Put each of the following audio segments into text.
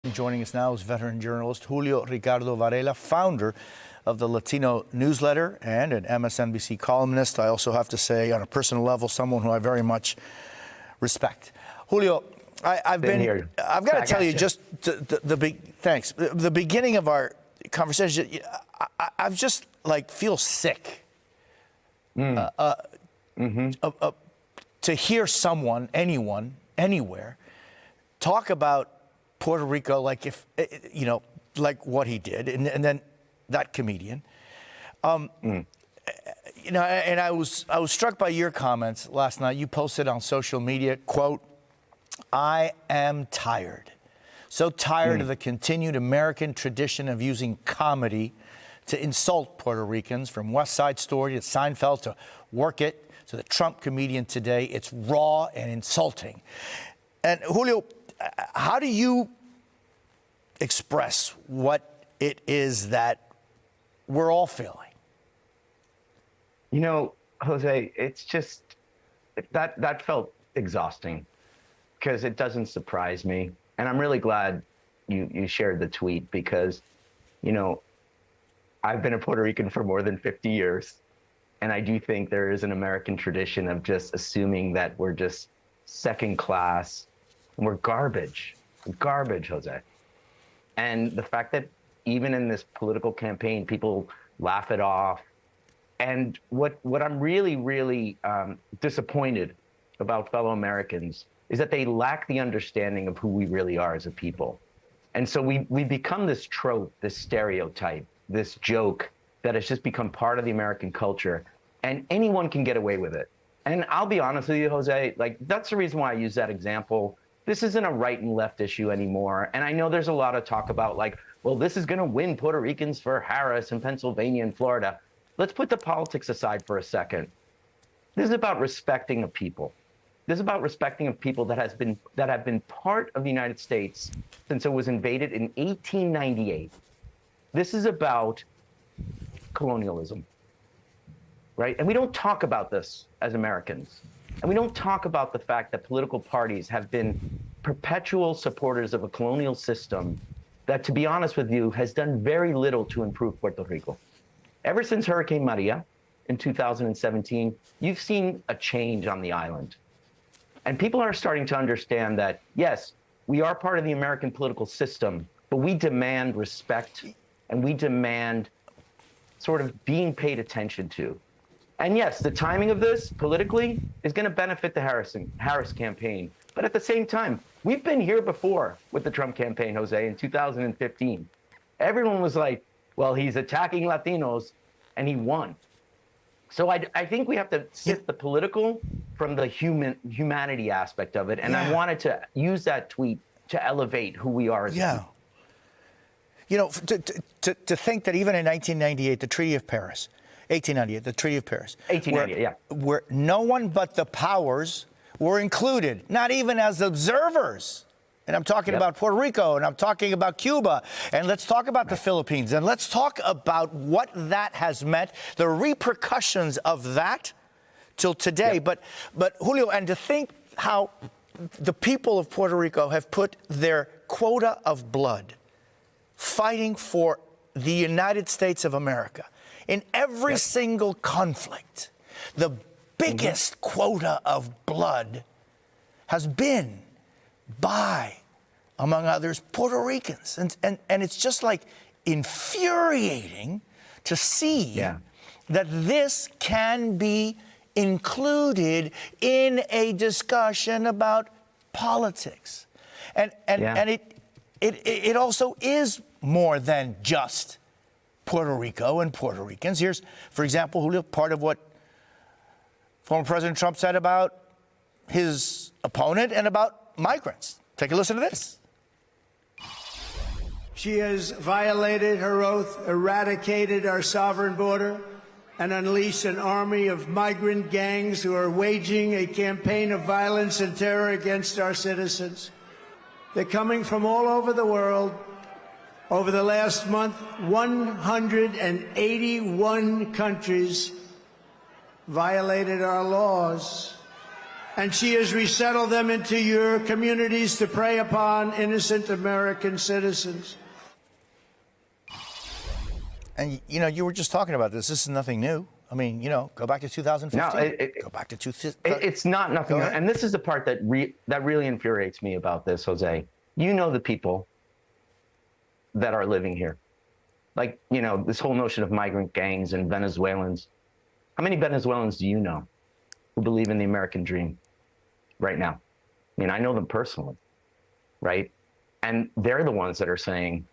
Joining us now is veteran journalist Julio Ricardo Varela, founder of the Latino Newsletter and an MSNBC columnist. I also have to say, on a personal level, someone who I very much respect. Julio, I've got to tell you, just the beginning of our conversation, I've just feel sick to hear someone, anyone, anywhere, talk about Puerto Rico like what he did, and then that comedian. And I was struck by your comments last night. You posted on social media, quote, "I am tired. So tired of the continued American tradition of using comedy to insult Puerto Ricans, from West Side Story to Seinfeld to Work It to the Trump comedian today. It's raw and insulting." And Julio, how do you express what it is that we're all feeling? You know, Jose, it's just that felt exhausting, because it doesn't surprise me. And I'm really glad you shared the tweet, because, I've been a Puerto Rican for more than 50 years. And I do think there is an American tradition of just assuming that we're just second class and we're garbage, Jose. And the fact that even in this political campaign, people laugh it off. And what I'm really, really disappointed about fellow Americans is that they lack the understanding of who we really are as a people. And so we become this trope, this stereotype, this joke that has just become part of the American culture, and anyone can get away with it. And I'll be honest with you, Jose, that's the reason why I use that example. This isn't a right and left issue anymore. And I know there's a lot of talk about well, this is going to win Puerto Ricans for Harris in Pennsylvania and Florida. Let's put the politics aside for a second. This is about respecting a people. This is about respecting a people that have been part of the United States since it was invaded in 1898. This is about colonialism, right? And we don't talk about this as Americans. And we don't talk about the fact that political parties have been perpetual supporters of a colonial system that, to be honest with you, has done very little to improve Puerto Rico. Ever since Hurricane Maria in 2017, you've seen a change on the island. And people are starting to understand that, yes, we are part of the American political system, but we demand respect and we demand sort of being paid attention to. And yes, the timing of this politically is going to benefit the Harris campaign. But at the same time, we've been here before with the Trump campaign, Jose, in 2015. Everyone was like, well, he's attacking Latinos, and he won. So I think we have to sift the political from the humanity aspect of it. And I wanted to use that tweet to elevate who we are as a people. To think that even in 1998, the Treaty of Paris, 1898, the Treaty of Paris. 1898, where no one but the powers were included, not even as observers. And I'm talking about Puerto Rico, and I'm talking about Cuba, and let's talk about the Philippines, and let's talk about what that has meant, the repercussions of that till today. But Julio, and to think how the people of Puerto Rico have put their quota of blood fighting for the United States of America. In every single conflict, the biggest quota of blood has been by, among others, Puerto Ricans. And it's just infuriating to see that this can be included in a discussion about politics. And it also is more than just Puerto Rico and Puerto Ricans. Here's, for example, Julio, part of what former President Trump said about his opponent and about migrants. Take a listen to this. She has violated her oath, eradicated our sovereign border, and unleashed an army of migrant gangs who are waging a campaign of violence and terror against our citizens. They're coming from all over the world. Over the last month, 181 countries violated our laws. and she has resettled them into your communities to prey upon innocent American citizens. And, you know, you were just talking about this. This is nothing new. I mean, you know, go back to 2015. No, go back to 2015. It's not nothing. And this is the part that that really infuriates me about this, Jose. You know the people that are living here. Like, you know, this whole notion of migrant gangs and Venezuelans. How many Venezuelans do you know who believe in the American dream right now? I mean, I know them personally, right? And they're the ones that are saying,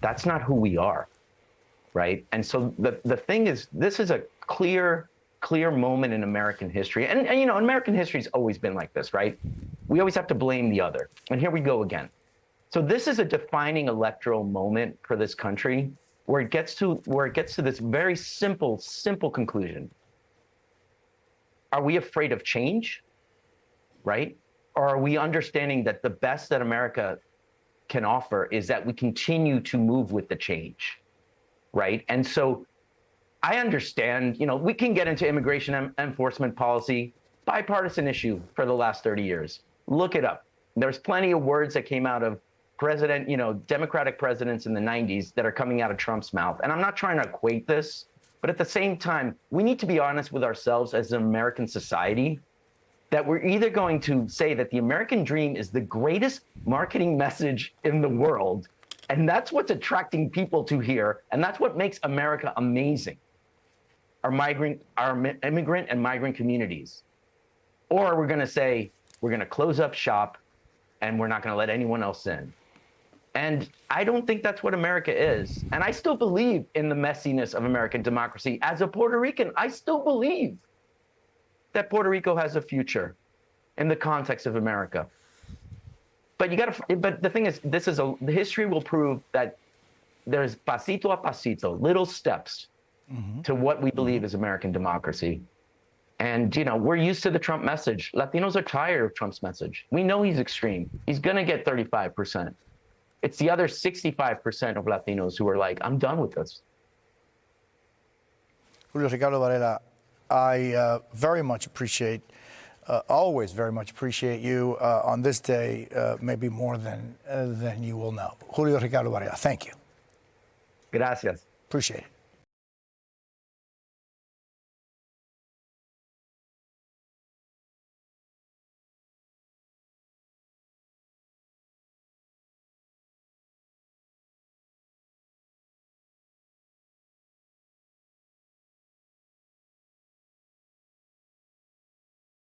that's not who we are, right? And so the thing is, this is a clear moment in American history. And you know, American history has always been like this, right? We always have to blame the other. And here we go again. So this is a defining electoral moment for this country where it gets to this very simple conclusion. Are we afraid of change, right? Or are we understanding that the best that America can offer is that we continue to move with the change, right? And so I understand, you know, we can get into immigration enforcement policy, bipartisan issue for the last 30 years. Look it up. There's plenty of words that came out of Democratic presidents in the 90s that are coming out of Trump's mouth. And I'm not trying to equate this, but at the same time, we need to be honest with ourselves as an American society that we're either going to say that the American dream is the greatest marketing message in the world, and that's what's attracting people to here, and that's what makes America amazing, our immigrant and migrant communities. Or we're going to say we're going to close up shop and we're not going to let anyone else in. And I don't think that's what America is. And I still believe in the messiness of American democracy. As a Puerto Rican, I still believe that Puerto Rico has a future in the context of America. But but the thing is, the history will prove that there's pasito a pasito, little steps to what we believe is American democracy. And, you know, we're used to the Trump message. Latinos are tired of Trump's message. We know he's extreme. He's going to get 35%. It's the other 65% of Latinos who are like, I'm done with this. Julio Ricardo Varela, I very much appreciate, always very much appreciate you on this day, maybe more than you will know. Julio Ricardo Varela, thank you. Gracias. Appreciate it.